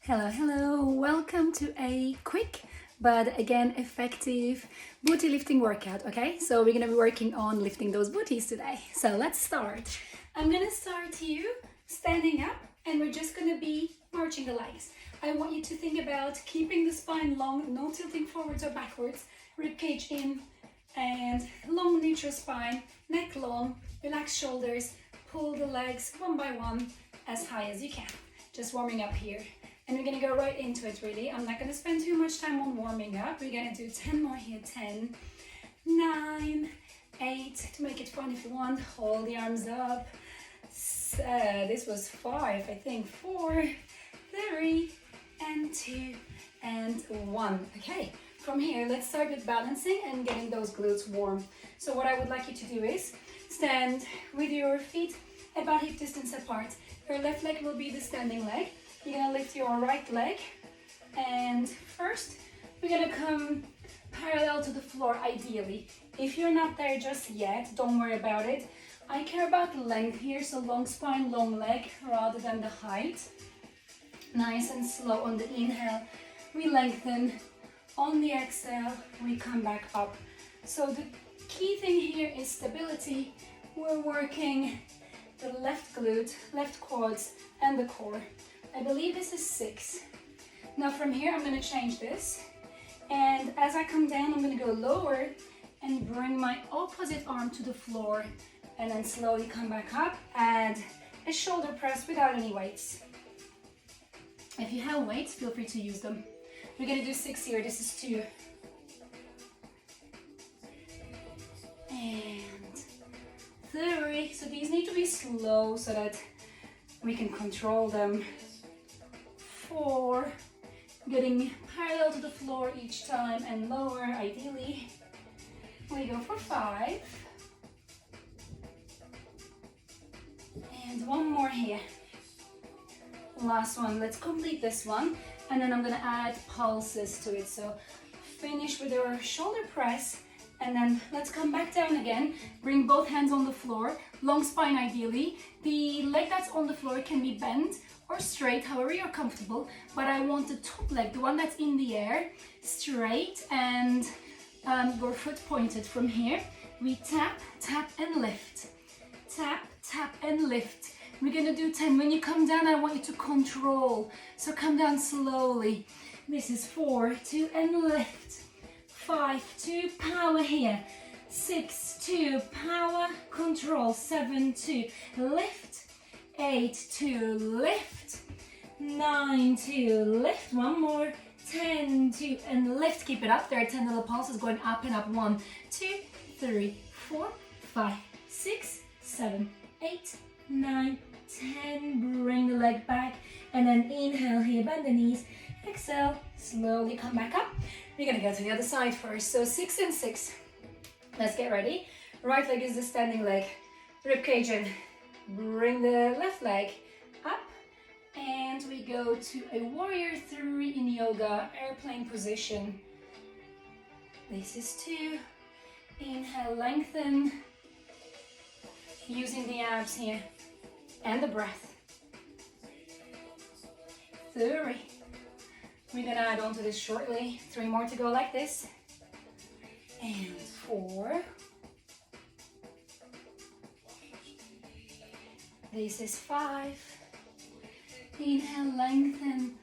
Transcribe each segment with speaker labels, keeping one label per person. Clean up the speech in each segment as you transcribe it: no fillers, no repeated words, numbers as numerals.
Speaker 1: Hello. Welcome to a quick but again effective booty lifting workout, okay? So we're gonna be working on lifting those booties today. So let's start. I'm gonna start you standing up and we're just gonna be marching the legs. I want you to think about keeping the spine long, no tilting forwards or backwards, rib cage in and long neutral spine, neck long, relax shoulders, pull the legs one by one as high as you can. Just warming up here. And we're gonna go right into it really. I'm not gonna spend too much time on warming up. We're gonna do 10 more here. 10, 9, 8, to make it fun if you want. Hold the arms up. This was 5, I think. 4, 3, and 2, and 1. Okay, from here, let's start with balancing and getting those glutes warm. So what I would like you to do is stand with your feet about hip distance apart. Your left leg will be the standing leg. You're gonna lift your right leg, and first we're gonna come parallel to the floor ideally. If you're not there just yet, don't worry about it. I care about length here, so long spine, long leg rather than the height. Nice and slow on the inhale, we lengthen. On the exhale, we come back up. So the key thing here is stability. We're working the left glute, left quads, and the core. I believe this is 6. Now from here, I'm gonna change this. And as I come down, I'm gonna go lower and bring my opposite arm to the floor and then slowly come back up. Add a shoulder press without any weights. If you have weights, feel free to use them. We're gonna do 6 here, this is 2. And 3. So these need to be slow so that we can control them. 4, getting parallel to the floor each time and lower ideally. We go for 5. And 1 more here. Last one, let's complete this one. And then I'm gonna add pulses to it. So finish with your shoulder press and then let's come back down again. Bring both hands on the floor, long spine ideally. The leg that's on the floor can be bent or straight, however you're comfortable, but I want the top leg, the one that's in the air, straight and your foot pointed. From here, we tap, tap and lift. Tap, tap and lift. We're gonna do 10. When you come down, I want you to control. So come down slowly. This is 4, 2 and lift. 5, 2, power here. 6, 2, power, control. 7, 2, lift. 8, 2, lift. 9, 2, lift. 1 more. 10, 2, and lift. Keep it up there. 10 little pulses going up and up. 1, 2, 3, 4, 5, 6, 7, 8, 9, 10. Bring the leg back. And then inhale here, bend the knees. Exhale, slowly come back up. We're gonna go to the other side first. So 6 and 6. Let's get ready. Right leg is the standing leg. Rib cage in. Bring the left leg up. And we go to a warrior 3 in yoga, airplane position. This is 2. Inhale, lengthen. Using the abs here. And the breath. 3. We're gonna add on to this shortly. 3 more to go like this. And 4. This is 5. Inhale, lengthen.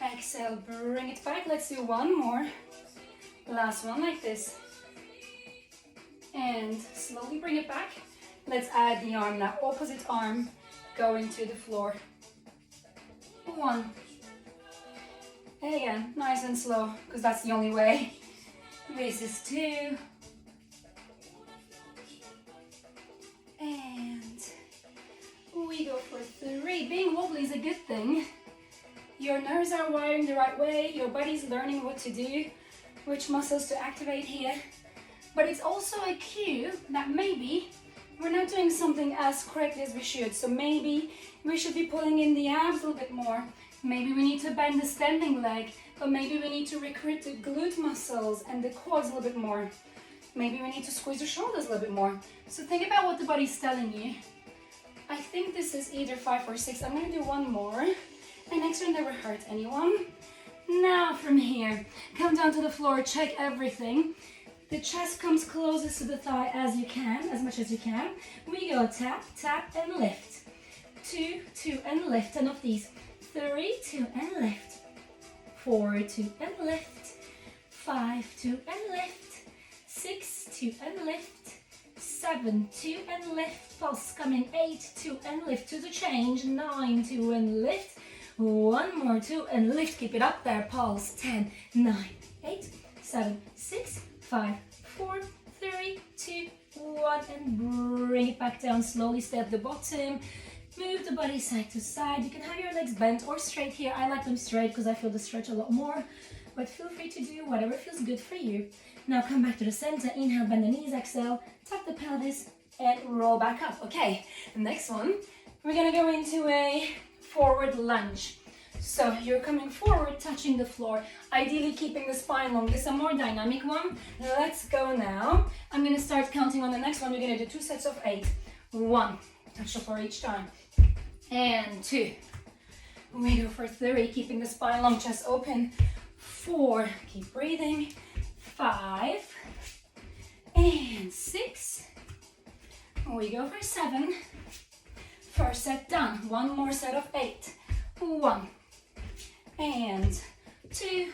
Speaker 1: Exhale, bring it back. Let's do 1 more. Last one like this. And slowly bring it back. Let's add the arm now. Opposite arm going to the floor. 1. And again, nice and slow, because that's the only way. This is 2. And we go for 3. Being wobbly is a good thing. Your nerves are wiring the right way. Your body's learning what to do, which muscles to activate here. But it's also a cue that maybe we're not doing something as correctly as we should. So maybe we should be pulling in the abs a little bit more. Maybe we need to bend the standing leg, but maybe we need to recruit the glute muscles and the quads a little bit more. Maybe we need to squeeze the shoulders a little bit more. So think about what the body's telling you. I think this is either 5 or 6. I'm gonna do 1 more. An extra never hurt anyone. Now from here, come down to the floor, check everything. The chest comes closest to the thigh as you can, as much as you can. We go tap, tap, and lift. 2, 2, and lift. 10 of these. 3, 2, and lift. 4, 2, and lift. 5, 2, and lift. 6, 2, and lift. 7, 2, and lift. Pulse coming. 8, 2, and lift to the change. 9, 2, and lift. One more, 2, and lift. Keep it up there. Pulse. 10, 9, 8, 7, 6, 5, 4, 3, 2, 1, and bring it back down. Slowly stay at the bottom. Move the body side to side. You can have your legs bent or straight here. I like them straight because I feel the stretch a lot more. But feel free to do whatever feels good for you. Now come back to the center. Inhale, bend the knees, exhale, tuck the pelvis, and roll back up. Okay, the next one, we're gonna go into a forward lunge. So you're coming forward, touching the floor, ideally keeping the spine long. This is a more dynamic one. Let's go now. I'm gonna start counting on the next one. We're gonna do 2 sets of 8. 1, touch the floor each time. And 2. We go for 3, keeping the spine long, chest open. 4, keep breathing. 5, and 6. We go for 7. First set done. One more set of 8. 1, and 2.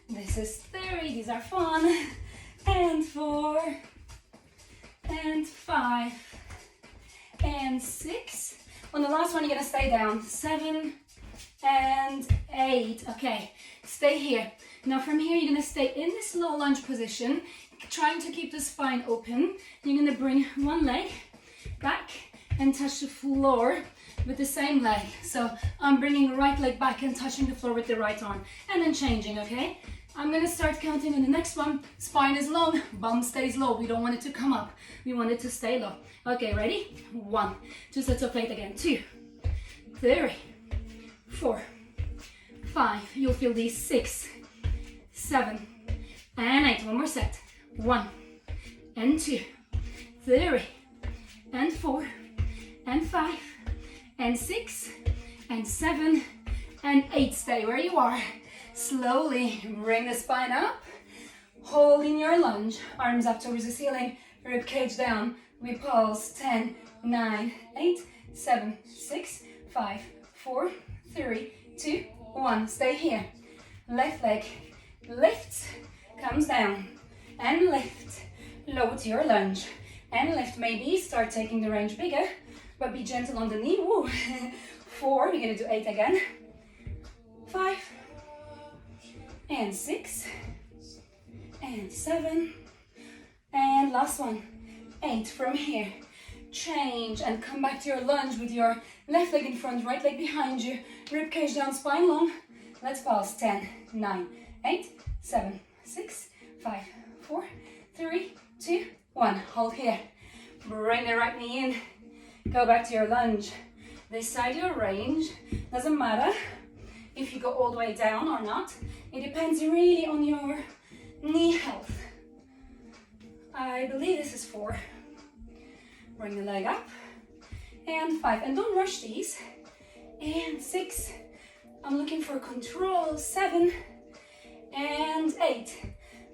Speaker 1: This is 3. These are fun. And 4, and 5, and 6. On the last one, you're gonna stay down. 7 and 8. Okay, stay here. Now from here, you're gonna stay in this low lunge position, trying to keep the spine open. You're gonna bring one leg back and touch the floor with the same leg. So I'm bringing the right leg back and touching the floor with the right arm, and then changing, okay? I'm gonna start counting on the next one. Spine is long, bum stays low. We don't want it to come up. We want it to stay low. Okay, ready? 1, 2 sets of 8 again. 2, 3, 4, 5. You'll feel these. 6, 7, and 8. One more set. 1, and 2, 3, and 4, and 5, and 6, and 7, and 8. Stay where you are. Slowly bring the spine up. Hold in your lunge. Arms up towards the ceiling. Rib cage down. We pulse. 10, 9, 8, 7, 6, 5, 4, 3, 2, 1. Stay here. Left leg lifts, comes down, and lift. Low to your lunge. And lift. Maybe start taking the range bigger, but be gentle on the knee. Woo. 4. We're gonna do 8 again. 5, and 6, and 7, and last one. 8. From here, change and come back to your lunge with your left leg in front, right leg behind you, rib cage down, spine long. Let's pause. 10, 9, 8, 7, 6, 5, 4, 3, 2, 1. Hold here. Bring the right knee in. Go back to your lunge. Decide your range. Doesn't matter if you go all the way down or not. It depends really on your knee health. I believe this is 4. Bring the leg up. And 5. And don't rush these. And 6. I'm looking for control. 7. And 8.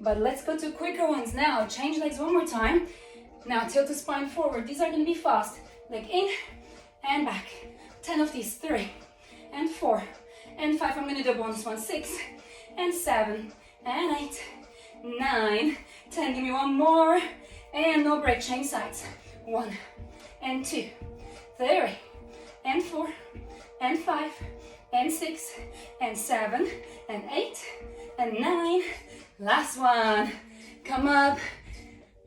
Speaker 1: But let's go to quicker ones now. Change legs one more time. Now tilt the spine forward. These are going to be fast. Leg in and back. 10 of these. 3 and 4 and 5. I'm going to do bonus one. 6 and 7 and 8, 9, 10. Give me one more. And no break. Change sides. 1 and 2, 3 and 4 and 5 and 6 and 7 and 8 and 9. Last one. Come up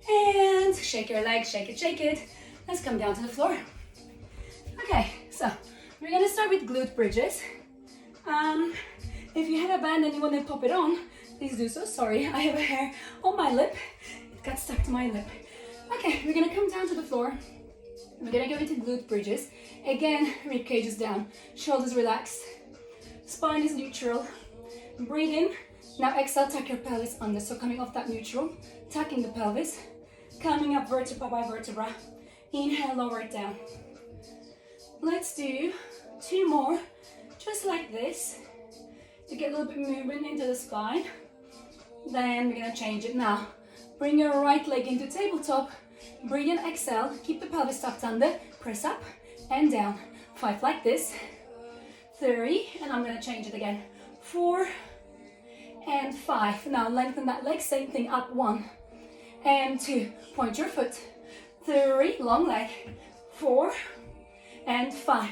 Speaker 1: and shake your legs. Shake it, shake it. Let's come down to the floor. Okay, so we're gonna start with glute bridges. If you have a band and you want to pop it on, please do so. Sorry, I have a hair on my lip. It got stuck to my lip. Okay, we're gonna come down to the floor. We're gonna go into glute bridges. Again, rib cage is down, shoulders relaxed, spine is neutral. Breathe in. Now exhale, tuck your pelvis under. So coming off that neutral, tucking the pelvis, coming up vertebra by vertebra. Inhale, lower it down. Let's do 2 more, just like this, to get a little bit movement into the spine. Then we're gonna change it now. Bring your right leg into tabletop. Breathe in, exhale. Keep the pelvis tucked under. Press up and down. 5 like this. 3, and I'm gonna change it again. 4 and 5. Now lengthen that leg. Same thing. Up. 1 and 2. Point your foot. 3, long leg. 4 and 5.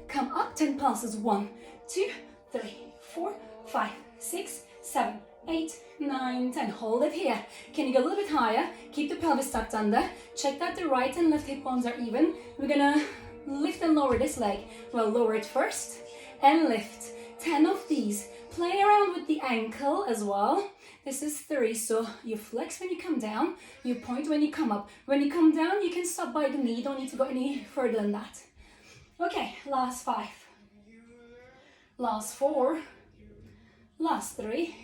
Speaker 1: Come up. 10 pulses. 1, 2, 3, 4, 5, 6, 7, 8, 9, 10. Hold it here. Can you go a little bit higher? Keep the pelvis tucked under. Check that the right and left hip bones are even. We're gonna lift and lower this leg. Well, lower it first and lift. 10 of these. Play around with the ankle as well. This is 3, so you flex when you come down, you point when you come up. When you come down, you can stop by the knee. You don't need to go any further than that. Okay, last 5. Last 4. Last 3.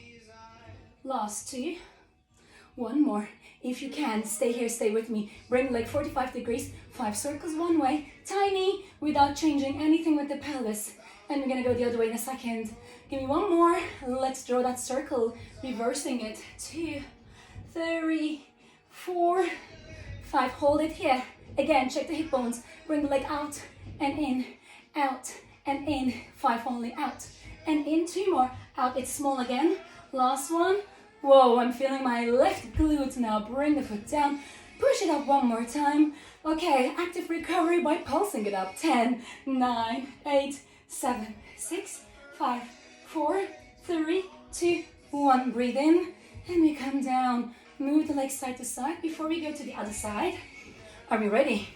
Speaker 1: Last 2. 1 more. If you can, stay here, stay with me. Bring leg 45 degrees, 5 circles one way, tiny, without changing anything with the pelvis. And we're gonna go the other way in a second. Give me 1 more. Let's draw that circle, reversing it. 2, 3, 4, 5. Hold it here. Again, check the hip bones. Bring the leg out and in, out and in. 5 only, out and in. 2 more, out. It's small again. Last one. Whoa, I'm feeling my left glute now. Bring the foot down. Push it up 1 more time. Okay, active recovery by pulsing it up. 10, 9, 8, 7, 6, 5, 4, 3, 2, 1. Breathe in and we come down. Move the legs side to side before we go to the other side. Are we ready?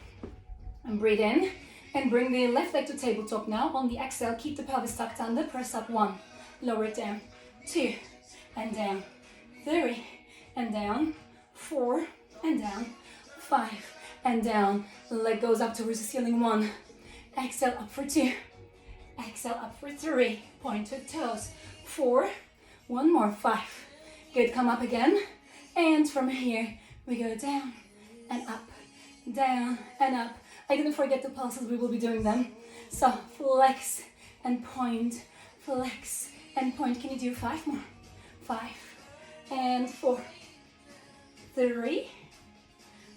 Speaker 1: And breathe in and bring the left leg to tabletop now. On the exhale, keep the pelvis tucked under. Press up. 1, lower it down. 2 and down. 3 and down. 4 and down. 5 and down. Leg goes up towards the ceiling. 1. Exhale up for 2. Exhale up for 3. Point to toes. 4. 1 more. 5. Good. Come up again. And from here we go down and up, down and up. I didn't forget the pulses. We will be doing them. So flex and point. Flex and point. Can you do 5 more? 5 and 4. 3.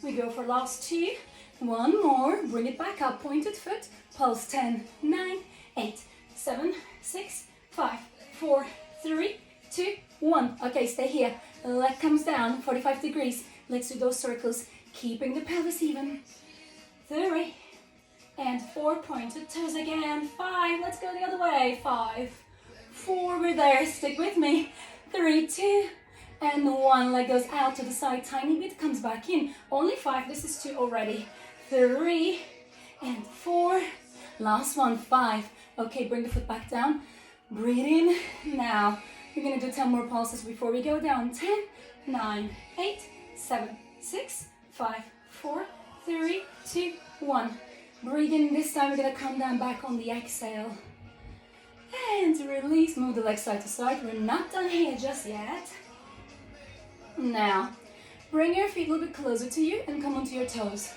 Speaker 1: We go for last 2. 1 more. Bring it back up. Pointed foot. Pulse. 10, 9, 8, 7, 6, 5, 4, 3, 2, 1. Okay, stay here. Leg comes down. 45 degrees. Let's do those circles. Keeping the pelvis even. 3 and 4. Pointed toes again. 5. Let's go the other way. 5, 4. We're there. Stick with me. 3, 2, and 1. Leg goes out to the side. Tiny bit comes back in. Only 5. This is 2 already. 3 and 4. Last one. 5. Okay, bring the foot back down. Breathe in. Now, we're going to do 10 more pulses before we go down. 10, 9, 8, 7, 6, 5, 4, 3, 2, 1. Breathe in. This time we're going to come down back on the exhale. And release. Move the legs side to side. We're not done here just yet. Now, bring your feet a little bit closer to you and come onto your toes.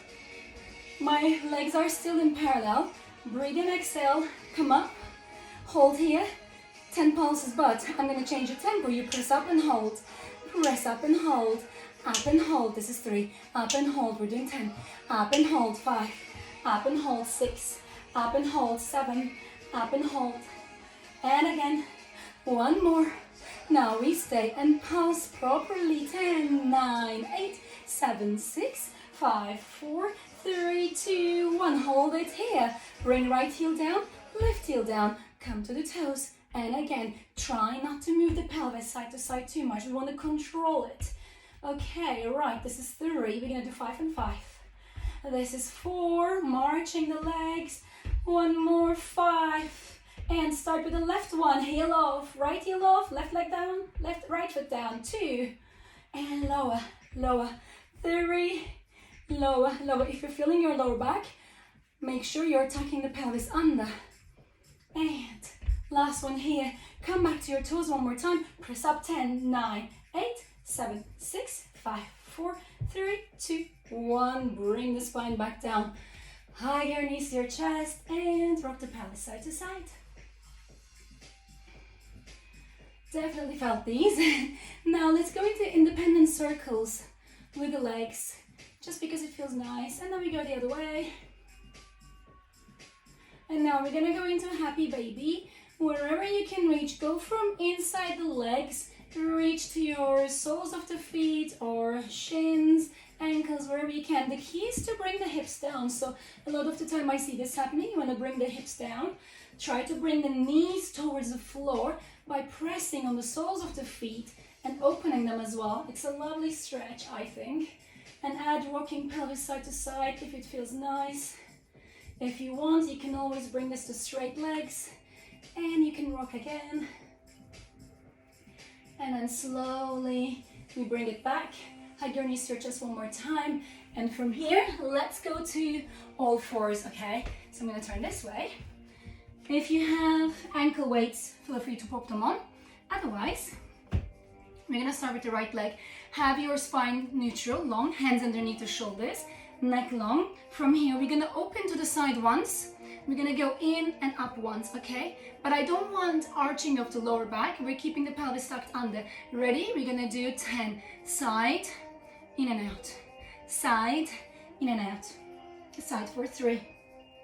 Speaker 1: My legs are still in parallel. Breathe in, exhale. Come up. Hold here. 10 pulses, but I'm going to change the tempo. You press up and hold. Press up and hold. Up and hold. This is 3. Up and hold. We're doing 10. Up and hold. 5. Up and hold. 6. Up and hold. 7. Up and hold. And again. 1 more. Now we stay and pulse properly. 10, 9, 8, 7, 6, 5, 4, 3, 2, 1. Hold it here. Bring right heel down. Left heel down. Come to the toes. And again, try not to move the pelvis side to side too much. We want to control it. Okay, right. This is 3. We're going to do 5 and 5. This is 4. Marching the legs. 1 more. 5. And start with the left one. Heel off. Right heel off. Left leg down. Right foot down. 2. And lower. Lower. 3. Lower. Lower. If you're feeling your lower back, make sure you're tucking the pelvis under. And last one here. Come back to your toes 1 more time. Press up. 10, 9, 8, 7, 6, 5, 4, 3, 2, 1. Bring the spine back down. Hug your knees to your chest and rock the pelvis side to side. Definitely felt these. Now let's go into independent circles with the legs, just because it feels nice. And then we go the other way. And now we're gonna go into a happy baby. Wherever you can reach, go from inside the legs, reach to your soles of the feet or shins, ankles, wherever you can. The key is to bring the hips down. So a lot of the time I see this happening. You wanna bring the hips down. Try to bring the knees towards the floor by pressing on the soles of the feet and opening them as well. It's a lovely stretch, I think. And add rocking pelvis side to side if it feels nice. If you want, you can always bring this to straight legs and you can rock again. And then slowly we bring it back. Hug your knees to your chest one more time. And from here, let's go to all fours, okay? So I'm gonna turn this way. If you have ankle weights, feel free to pop them on. Otherwise, we're gonna start with the right leg. Have your spine neutral, long, hands underneath the shoulders, neck long. From here, we're gonna open to the side once. We're gonna go in and up once, okay? But I don't want arching of the lower back. We're keeping the pelvis tucked under. Ready? We're gonna do 10. Side, in and out. Side, in and out. Side for 3.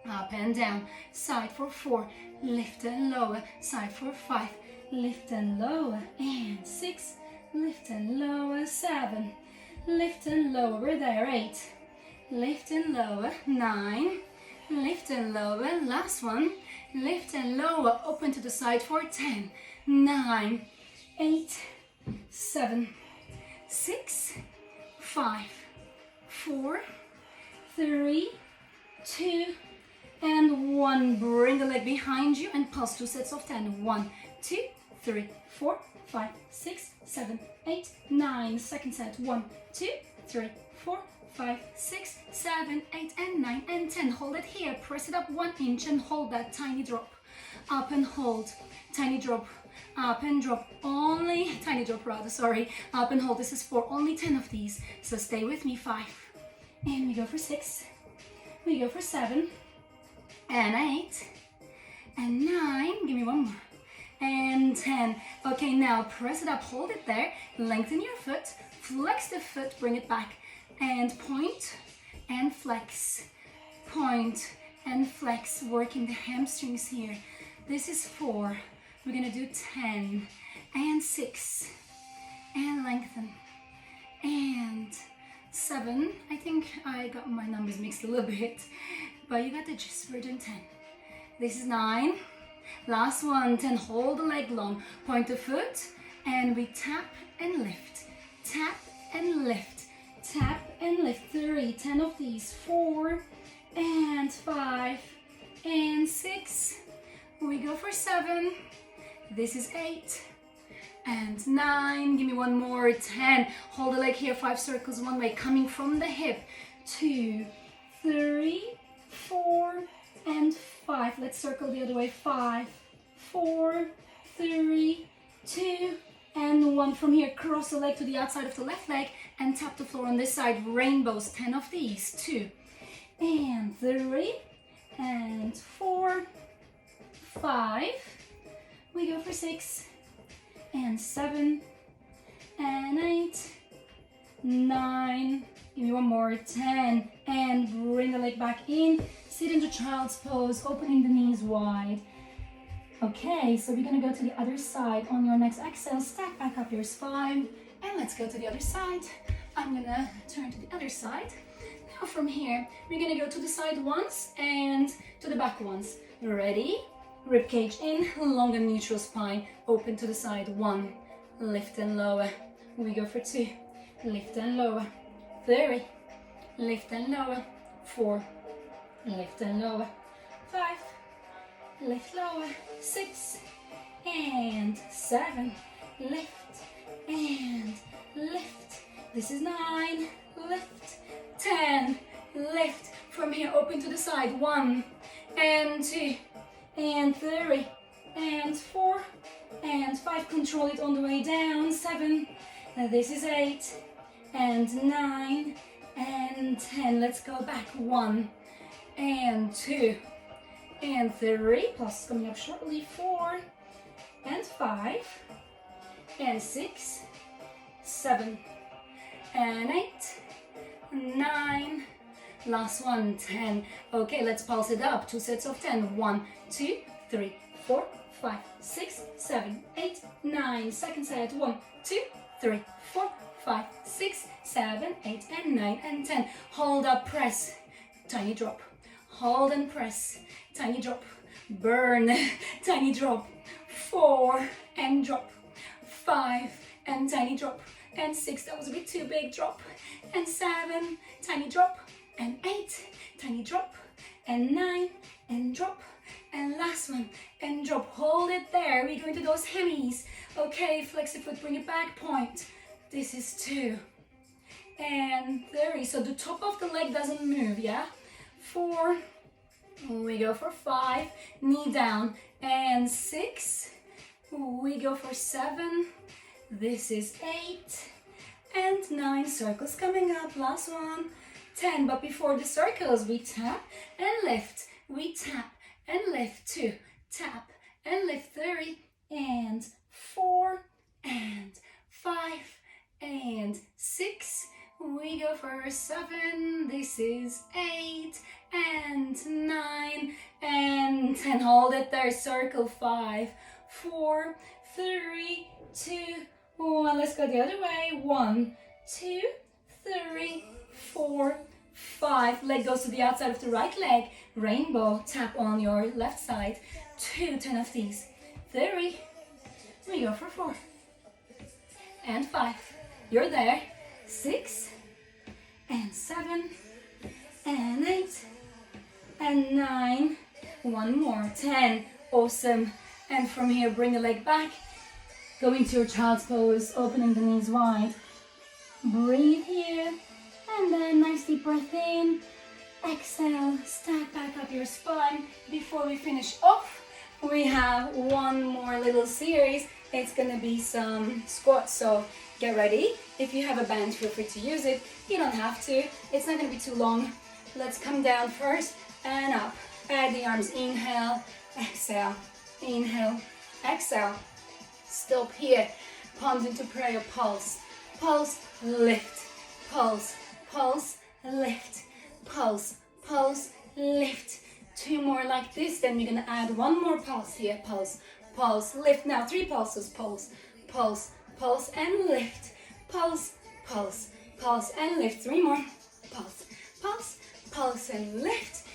Speaker 1: Up and down. Side for 4. Lift and lower. Side for 5. Lift and lower. And 6. Lift and lower. 7. Lift and lower. We're there. 8. Lift and lower. 9. Lift and lower. Last one. Lift and lower. Open to the side for 10. 9. 8. 7. 6. 5. 4. 3. 2. And 1. Bring the leg behind you and pulse 2 sets of 10. 1, 2, 3, 4, 5, 6, 7, 8, 9. Second set. 1, 2, 3, 4, 5, 6, 7, 8, and 9, and 10. Hold it here. Press it up 1 inch and hold that tiny drop. Up and hold. Tiny drop. Up and drop. Only, tiny drop rather, sorry. Up and hold. This is for only 10 of these. So stay with me. 5. And we go for 6. We go for 7. And 8, and 9, give me one more, and 10. Okay, now press it up, hold it there, lengthen your foot, flex the foot, bring it back, and point and flex, point and flex, working the hamstrings here. This is 4, we're gonna do 10, and 6, and lengthen, and 7. I think I got my numbers mixed a little bit, but you got the gist. We're doing 10. This is 9. Last one, 10. Hold the leg long. Point the foot, and we tap and lift. Tap and lift. Tap and lift. 3. 10 of these. 4 and 5 and 6. We go for 7. This is 8 and 9. Give me one more. 10. Hold the leg here. 5 circles one way, coming from the hip. 2, 3, 4 and 5. Let's circle the other way. 5, 4, 3, 2 and 1. From here, cross the leg to the outside of the left leg and tap the floor on this side. Rainbows. 10 of these. 2 and 3 and 4, 5. We go for 6 and 7 and 8, 9. Give me one more. 10. And bring the leg back in. Sit into child's pose, opening the knees wide. Okay, so we're gonna go to the other side. On your next exhale, stack back up your spine. And let's go to the other side. I'm gonna turn to the other side. Now from here, we're gonna go to the side once and to the back once. Ready? Rib cage in, long and neutral spine. Open to the side. 1. Lift and lower. We go for 2. Lift and lower. 3. Lift and lower. 4. Lift and lower. 5. Lift lower. 6 and 7. Lift and lift. This is 9. Lift. 10. Lift. From here, open to the side. 1 and 2 and 3 and 4 and 5. Control it on the way down. 7. This is 8 and 9 and 10. Let's go back. 1 and 2 and 3. Plus coming up shortly. 4 and 5 and 6, 7, and 8, 9, last one, 10. Okay, let's pulse it up. 2 sets of 10. 1, 2, 3, 4, 5, 6, 7, 8, 9. Second set. 1, 2, 3, 4, 5, 6, 7, 8, and 9, and 10. Hold up, press, tiny drop. Hold and press, tiny drop. Burn, tiny drop. 4, and drop. 5, and tiny drop. And 6, that was a bit too big, drop. And 7, tiny drop. And 8, tiny drop. And 9, and drop. And last one, and drop. Hold it there. We go into those hemis. Okay, flex the foot, bring it back, point. This is 2. And 3. So the top of the leg doesn't move, yeah? 4. We go for 5. Knee down. And 6. We go for 7. This is 8. And 9. Circles coming up. Last one. 10. But before the circles, we tap and lift. We tap and lift. 2. Tap and lift. 3. And 4. And 5. And 6. We go for 7. This is 8. And 9. And 10. Hold it there. Circle. 5, 4, 3, 2, 1. Let's go the other way. 1, 2, 3, 4, 5. Leg goes to the outside of the right leg. Rainbow. Tap on your left side. 2, 10 of these. 3. We go for 4. And 5. You're there. 6. And 7. And 8. And 9. One more. 10. Awesome. And from here, bring the leg back. Go into your child's pose, opening the knees wide. Breathe here. And then nice deep breath in. Exhale. Stack back up your spine. Before we finish off, we have one more little series. It's going to be some squats. So get ready. If you have a band, feel free to use it. You don't have to. It's not going to be too long. Let's come down first and up. Add the arms. Inhale. Exhale. Inhale. Exhale. Stop here. Palms into prayer. Pulse. Pulse. Lift. Pulse. Pulse. Lift. Pulse. Pulse. Lift. 2 more like this. Then we're going to add 1 more pulse here. Pulse. Pulse. Lift. Now 3 pulses. Pulse. Pulse. Pulse and lift. Pulse. Pulse. Pulse and lift. 3 more. Pulse. Pulse. Pulse and lift.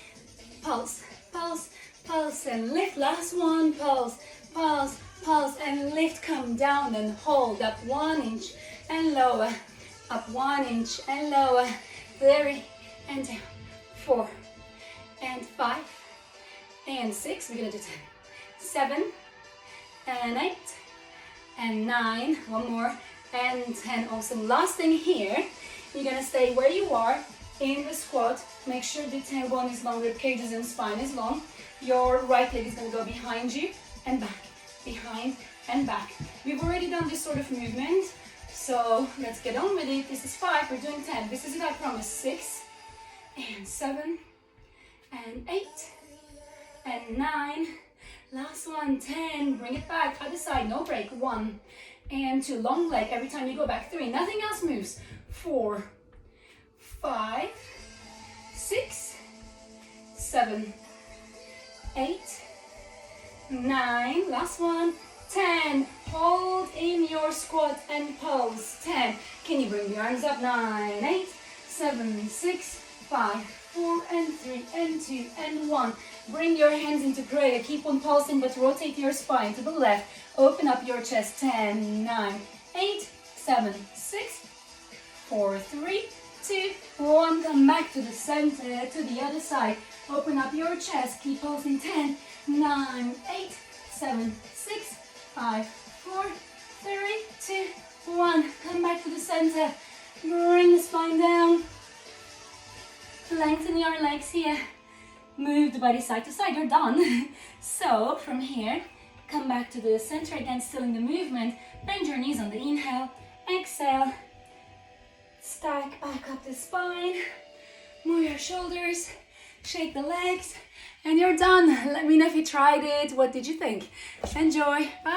Speaker 1: Pulse. Pulse. Pulse and lift. Last one. Pulse. Pulse. Pulse and lift. Come down and hold. Up 1 inch and lower. Up 1 inch and lower. 3 and down. 4 and 5 and 6. We're gonna do 10. 7 and 8 and 9. 1 more and 10. Awesome. Last thing here. You're gonna stay where you are in the squat. Make sure the tailbone is long, rib cages and spine is long. Your right leg is gonna go behind you and back. Behind and back. We've already done this sort of movement, so let's get on with it. This is 5, we're doing 10. This is it, I promise. 6 and 7 and 8 and 9. Last one, 10. Bring it back, other side, no break. 1 and 2. Long leg every time you go back. 3. Nothing else moves. 4, 5, 6, 7, 8, 9, last one, 10. Hold in your squat and pose. 10. Can you bring the arms up? 9, 8, 7, 6, 5, 4 and 3 and 2 and 1. Bring your hands into prayer. Keep on pulsing, but rotate your spine to the left. Open up your chest. 10, 9, 8, 7, 6, 4, 3, 2, 1. Come back to the center, to the other side. Open up your chest. Keep pulsing. 10, 9, 8, 7, 6, 5, 4, 3, 2, 1. Come back to the center. Bring the spine down. Lengthen your legs here. Move the body side to side. You're done. So from here, come back to the center again, still in the movement. Bend your knees on the inhale. Exhale. Stack back up the spine. Move your shoulders. Shake the legs. And you're done. Let me know if you tried it. What did you think? Enjoy. Bye.